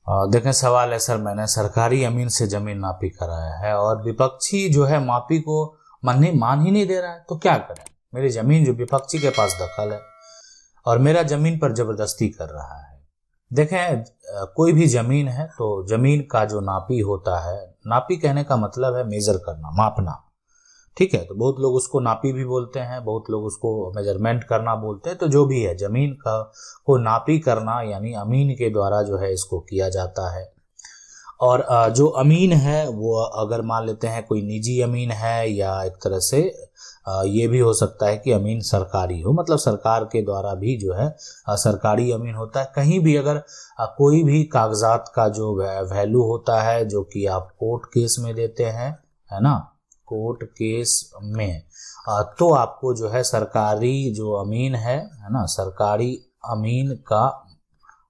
देखें, सवाल है सर, मैंने सरकारी अमीन से जमीन नापी कराया है और विपक्षी जो है मापी को मान ही नहीं दे रहा है, तो क्या करें। मेरी जमीन जो विपक्षी के पास दखल है और मेरा जमीन पर जबरदस्ती कर रहा है। देखें, कोई भी जमीन है तो जमीन का जो नापी होता है, नापी कहने का मतलब है मेजर करना, मापना, ठीक है। तो बहुत लोग उसको नापी भी बोलते हैं, बहुत लोग उसको मेजरमेंट करना बोलते हैं। तो जो भी है, जमीन का को नापी करना यानी अमीन के द्वारा जो है इसको किया जाता है। और जो अमीन है वो अगर मान लेते हैं कोई निजी अमीन है या एक तरह से ये भी हो सकता है कि अमीन सरकारी हो, मतलब सरकार के द्वारा भी जो है सरकारी अमीन होता है। कहीं भी अगर कोई भी कागजात का जो वैल्यू होता है जो कि आप कोर्ट केस में देते हैं, है ना, कोर्ट केस में, तो आपको जो है सरकारी जो अमीन है ना, सरकारी अमीन का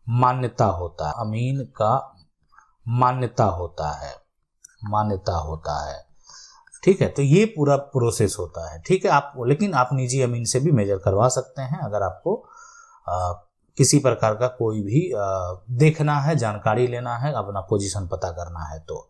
मान्यता होता है, अमीन का मान्यता होता है, ठीक है। तो ये पूरा प्रोसेस होता है, ठीक है। आप लेकिन आप निजी अमीन से भी मेजर करवा सकते हैं अगर आपको किसी प्रकार का कोई भी देखना है, जानकारी लेना है, अपना पोजीशन पता करना है। तो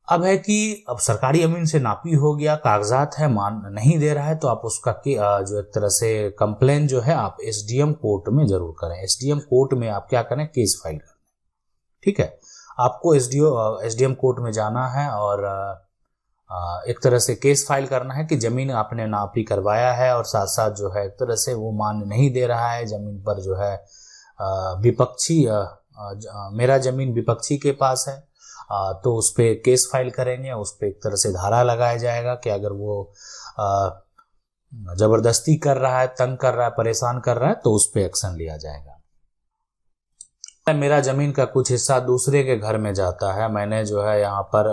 अब है कि अब सरकारी अमीन से नापी हो गया, कागजात है, मान नहीं दे रहा है, तो आप उसका जो एक तरह से कंप्लेन जो है आप एसडीएम कोर्ट में जरूर करें। एसडीएम कोर्ट में आप क्या करें, केस फाइल करें, ठीक है। आपको एसडीएम कोर्ट में जाना है और एक तरह से केस फाइल करना है कि जमीन आपने नापी करवाया है और साथ साथ जो है एक तरह से वो मान नहीं दे रहा है, जमीन पर जो है विपक्षी मेरा जमीन विपक्षी के पास है, तो उस पर केस फाइल करेंगे। उस पर एक तरह से धारा लगाया जाएगा कि अगर वो जबरदस्ती कर रहा है, तंग कर रहा है, परेशान कर रहा है, तो उस पर एक्शन लिया जाएगा। मेरा जमीन का कुछ हिस्सा दूसरे के घर में जाता है, मैंने जो है यहाँ पर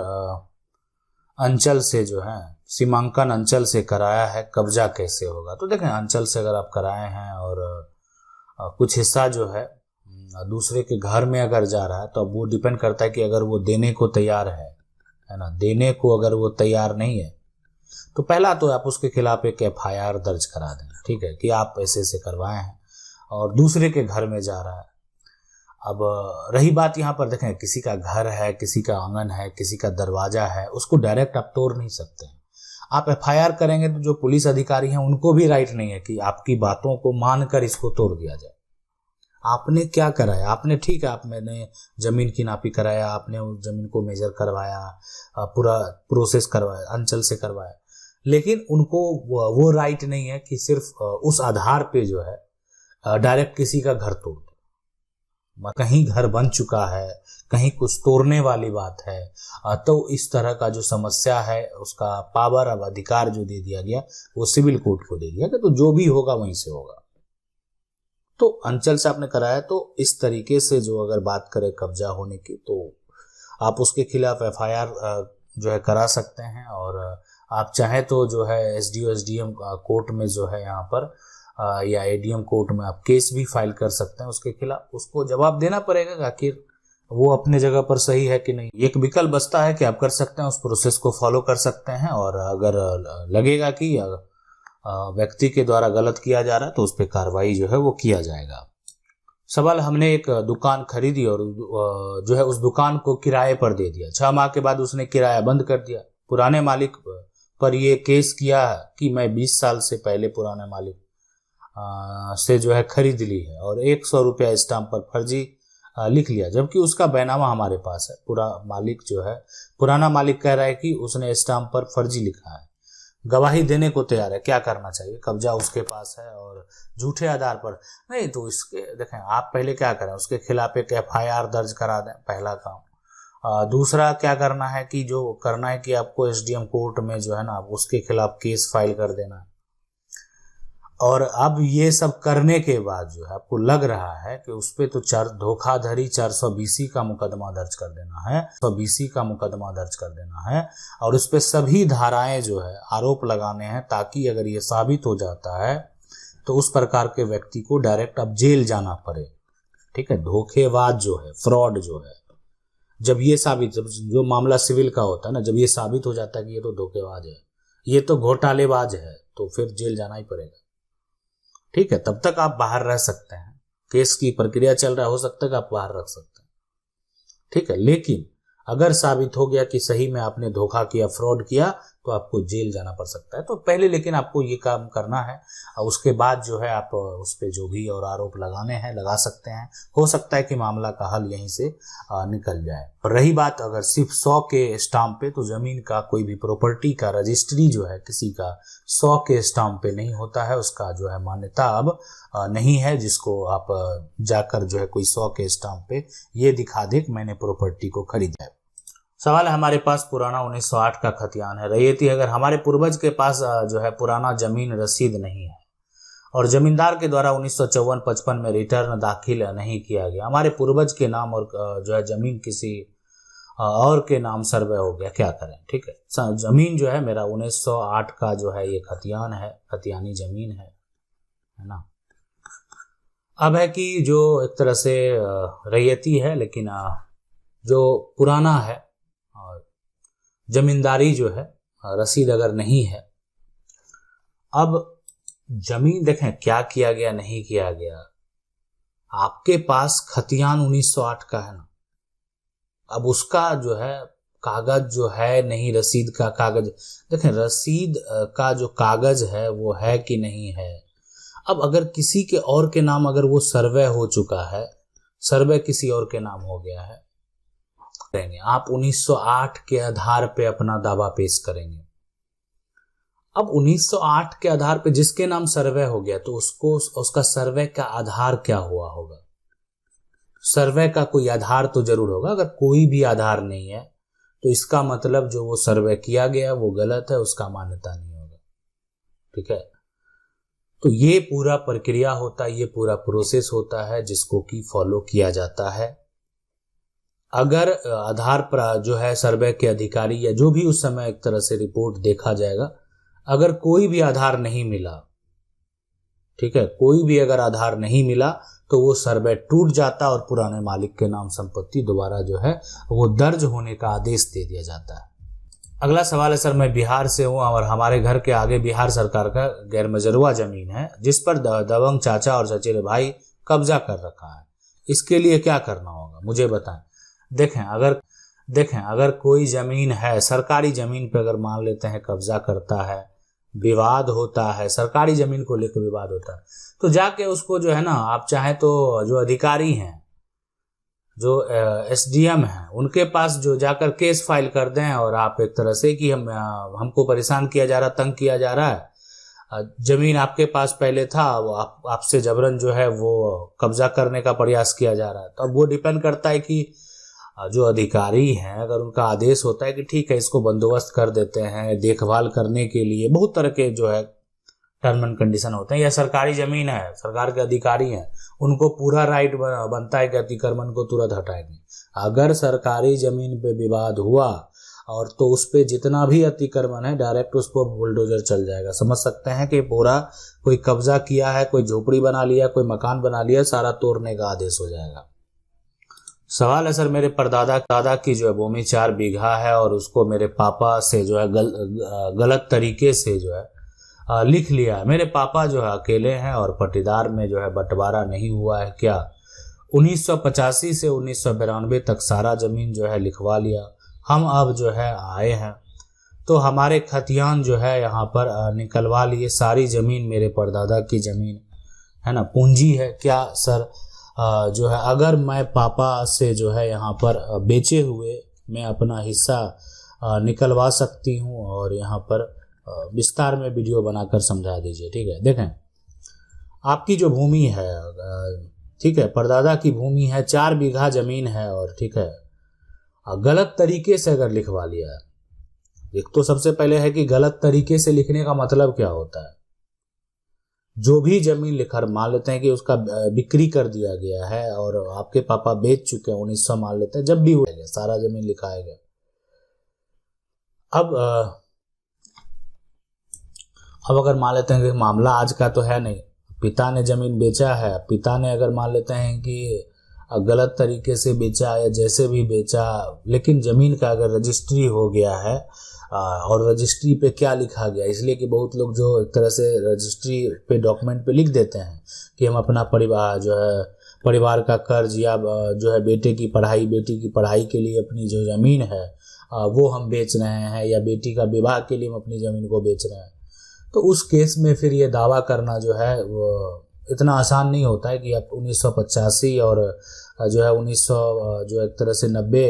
अंचल से जो है सीमांकन अंचल से कराया है, कब्जा कैसे होगा। तो देखें, अंचल से अगर आप कराए हैं और कुछ हिस्सा जो है दूसरे के घर में अगर जा रहा है, तो अब वो डिपेंड करता है कि अगर वो देने को तैयार है ना, देने को अगर वो तैयार नहीं है, तो पहला तो आप उसके खिलाफ एक एफआईआर दर्ज करा दें, ठीक है, कि आप ऐसे करवाए हैं और दूसरे के घर में जा रहा है। अब रही बात यहाँ पर, देखें, किसी का घर है, किसी का आंगन है, किसी का दरवाजा है, उसको डायरेक्ट आप तोड़ नहीं सकते हैं। आप एफआईआर करेंगे तो जो पुलिस अधिकारी हैं उनको भी राइट नहीं है कि आपकी बातों को मानकर इसको तोड़ दिया जाए। आपने क्या कराया, आपने ठीक है, आप मैंने जमीन की नापी कराया, आपने उस जमीन को मेजर करवाया, पूरा प्रोसेस करवाया, अंचल से करवाया, लेकिन उनको वो राइट नहीं है कि सिर्फ उस आधार पे जो है डायरेक्ट किसी का घर तोड़ दो। कहीं घर बन चुका है, कहीं कुछ तोड़ने वाली बात है, तो इस तरह का जो समस्या है उसका पावर, अब अधिकार जो दे दिया गया वो सिविल कोर्ट को दे दिया गया, तो जो भी होगा वहीं से होगा। तो अंचल से आपने कराया, तो इस तरीके से जो अगर बात करें कब्जा होने की, तो आप उसके खिलाफ एफआईआर जो है करा सकते हैं। और आप चाहें तो जो है एसडीएम कोर्ट में जो है यहाँ पर या एडीएम कोर्ट में आप केस भी फाइल कर सकते हैं उसके खिलाफ। उसको जवाब देना पड़ेगा कि आखिर वो अपने जगह पर सही है कि नहीं। एक विकल्प बचता है कि आप कर सकते हैं, उस प्रोसेस को फॉलो कर सकते हैं, और अगर लगेगा कि व्यक्ति के द्वारा गलत किया जा रहा है तो उस पर कार्रवाई जो है वो किया जाएगा। सवाल, हमने एक दुकान खरीदी और जो है उस दुकान को किराए पर दे दिया, 6 माह के बाद उसने किराया बंद कर दिया। पुराने मालिक पर ये केस किया कि मैं 20 साल से पहले पुराने मालिक से जो है खरीद ली है और 100 रुपया स्टाम्प पर फर्जी लिख लिया, जबकि उसका बैनामा हमारे पास है। पूरा मालिक जो है, पुराना मालिक कह रहा है कि उसने स्टाम्प पर फर्जी लिखा है, गवाही देने को तैयार है। क्या करना चाहिए, कब्जा उसके पास है और झूठे आधार पर नहीं, तो इसके देखें, आप पहले क्या करें, उसके खिलाफ एक एफआईआर दर्ज करा दें, पहला काम। दूसरा क्या करना है कि जो करना है कि आपको एसडीएम कोर्ट में जो है ना उसके खिलाफ केस फाइल कर देना है। और अब ये सब करने के बाद जो है आपको लग रहा है कि उस पर तो धोखाधड़ी 420 का मुकदमा दर्ज कर देना है, 120 का मुकदमा दर्ज कर देना है, और उस पर सभी धाराएं जो है आरोप लगाने हैं, ताकि अगर ये साबित हो जाता है तो उस प्रकार के व्यक्ति को डायरेक्ट अब जेल जाना पड़े, ठीक है। धोखेबाज जो है, फ्रॉड जो है, जब ये साबित, जो मामला सिविल का होता है ना, जब ये साबित हो जाता है कि ये तो धोखेबाज है, ये तो घोटालेबाज है, तो फिर जेल जाना ही पड़ेगा, ठीक है। तब तक आप बाहर रह सकते हैं, केस की प्रक्रिया चल रहा है, हो सकता है कि आप बाहर रख सकते हैं। ठीक है। लेकिन अगर साबित हो गया कि सही में आपने धोखा किया, फ्रॉड किया, तो आपको जेल जाना पड़ सकता है। तो पहले लेकिन आपको ये काम करना है, और उसके बाद जो है आप उस पर जो भी और आरोप लगाने हैं लगा सकते हैं। हो सकता है कि मामला का हल यहीं से निकल जाए। और रही बात अगर सिर्फ 100 के स्टाम्प पे, तो जमीन का कोई भी प्रॉपर्टी का रजिस्ट्री जो है किसी का 100 के स्टाम्प पे नहीं होता है, उसका जो है मान्यता अब नहीं है, जिसको आप जाकर जो है कोई 100 के स्टाम्प पे ये दिखा दे कि मैंने प्रॉपर्टी को खरीदा है। सवाल है, हमारे पास पुराना 1908 का खतियान है। रैयती अगर हमारे पूर्वज के पास जो है पुराना जमीन रसीद नहीं है और जमींदार के द्वारा 1954-55 में रिटर्न दाखिल नहीं किया गया, हमारे पूर्वज के नाम और जो है जमीन किसी और के नाम सर्वे हो गया, क्या करें? ठीक है, जमीन जो है मेरा 1908 का जो है ये खतियान है, खतियानी जमीन है ना। अब है कि जो एक तरह से रैयती है, लेकिन जो पुराना है जमींदारी जो है रसीद अगर नहीं है। अब जमीन देखें क्या किया गया, नहीं किया गया। आपके पास खतियान 1908 का है ना, अब उसका जो है कागज जो है नहीं, रसीद का कागज देखें, रसीद का जो कागज है वो है कि नहीं है। अब अगर किसी के और के नाम अगर वो सर्वे हो चुका है, सर्वे किसी और के नाम हो गया है, करेंगे आप 1908 के आधार पे अपना दावा पेश करेंगे। अब 1908 के आधार पे जिसके नाम सर्वे हो गया, तो उसको उसका सर्वे का आधार क्या हुआ होगा? सर्वे का कोई आधार तो जरूर होगा। अगर कोई भी आधार नहीं है तो इसका मतलब जो वो सर्वे किया गया वो गलत है, उसका मान्यता नहीं होगा। ठीक है, तो ये पूरा प्रक्रिया होता है, ये पूरा प्रोसेस होता है जिसको कि फॉलो किया जाता है। अगर आधार पर जो है सर्वे के अधिकारी या जो भी उस समय एक तरह से रिपोर्ट देखा जाएगा, अगर कोई भी आधार नहीं मिला, ठीक है, कोई भी अगर आधार नहीं मिला, तो वो सर्वे टूट जाता और पुराने मालिक के नाम संपत्ति दोबारा जो है वो दर्ज होने का आदेश दे दिया जाता है। अगला सवाल है, सर मैं बिहार से हूँ और हमारे घर के आगे बिहार सरकार का गैर मजरूआ जमीन है जिस पर दबंग चाचा और चचेरे भाई कब्जा कर रखा है, इसके लिए क्या करना होगा, मुझे बताएं। देखें अगर कोई जमीन है, सरकारी जमीन पे अगर मान लेते हैं कब्जा करता है, विवाद होता है, सरकारी जमीन को लेकर विवाद होता है, तो जाके उसको जो है ना, आप चाहे तो जो अधिकारी हैं, जो एसडीएम हैं, उनके पास जो जाकर केस फाइल कर दें और आप एक तरह से कि हमको परेशान किया जा रहा, तंग किया जा रहा है, जमीन आपके पास पहले था, वो आपसे जबरन जो है वो कब्जा करने का प्रयास किया जा रहा है। तो अब वो डिपेंड करता है कि जो अधिकारी हैं, अगर उनका आदेश होता है कि ठीक है इसको बंदोबस्त कर देते हैं, देखभाल करने के लिए बहुत तरह के जो है टर्म एंड कंडीशन होते हैं, या सरकारी जमीन है, सरकार के अधिकारी हैं, उनको पूरा राइट बनता है कि अतिक्रमण को तुरंत हटाएंगे। अगर सरकारी जमीन पे विवाद हुआ और तो उस पे जितना भी अतिक्रमण है डायरेक्ट उस पर बुलडोजर चल जाएगा। समझ सकते हैं कि पूरा कोई कब्जा किया है, कोई झोपड़ी बना लिया, कोई मकान बना लिया, सारा तोड़ने का आदेश हो जाएगा। सवाल है, सर मेरे परदादा की जो है भूमि 4 बीघा है और उसको मेरे पापा से जो है गलत तरीके से जो है लिख लिया है। मेरे पापा जो है अकेले हैं और पट्टीदार में जो है बंटवारा नहीं हुआ है, क्या 1985 से 1992 तक सारा जमीन जो है लिखवा लिया, हम अब जो है आए हैं तो हमारे खतियान जो है यहाँ पर निकलवा लिए, सारी जमीन मेरे परदादा की जमीन है ना, पूंजी है, क्या सर जो है अगर मैं पापा से जो है यहाँ पर बेचे हुए मैं अपना हिस्सा निकलवा सकती हूँ? और यहाँ पर विस्तार में वीडियो बनाकर समझा दीजिए। ठीक है, देखें आपकी जो भूमि है, ठीक है, परदादा की भूमि है, 4 बीघा जमीन है और ठीक है गलत तरीके से अगर लिखवा लिया है, एक तो सबसे पहले है कि गलत तरीके से लिखने का मतलब क्या होता है। जो भी जमीन लिखा, मान लेते हैं कि उसका बिक्री कर दिया गया है और आपके पापा बेच चुके हैं, 1900 मान लेते हैं, जब भी हुआ सारा जमीन लिखाएगा। अब अगर मान लेते हैं कि मामला आज का तो है नहीं, पिता ने जमीन बेचा है, पिता ने अगर मान लेते हैं कि गलत तरीके से बेचा या जैसे भी बेचा, लेकिन जमीन का अगर रजिस्ट्री हो गया है और रजिस्ट्री पे क्या लिखा गया, इसलिए कि बहुत लोग जो एक तरह से रजिस्ट्री पे डॉक्यूमेंट पे लिख देते हैं कि हम अपना परिवार जो है परिवार का कर्ज या जो है बेटी की पढ़ाई के लिए अपनी जो ज़मीन है वो हम बेच रहे हैं, या बेटी का विवाह के लिए हम अपनी ज़मीन को बेच रहे हैं, तो उस केस में फिर ये दावा करना जो है वो इतना आसान नहीं होता है कि आप 1985 और जो है 1900 जो एक तरह से 90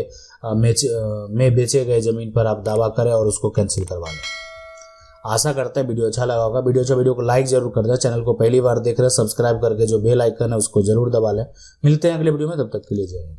में बेचे गए ज़मीन पर आप दावा करें और उसको कैंसिल करवा लें। आशा करते हैं वीडियो अच्छा लगा होगा। वीडियो को लाइक जरूर कर दें। चैनल को पहली बार देख रहे हैं सब्सक्राइब करके जो बेल आइकन है उसको जरूर दबा लें। मिलते हैं अगले वीडियो में, तब तक के लिए जय हिंद।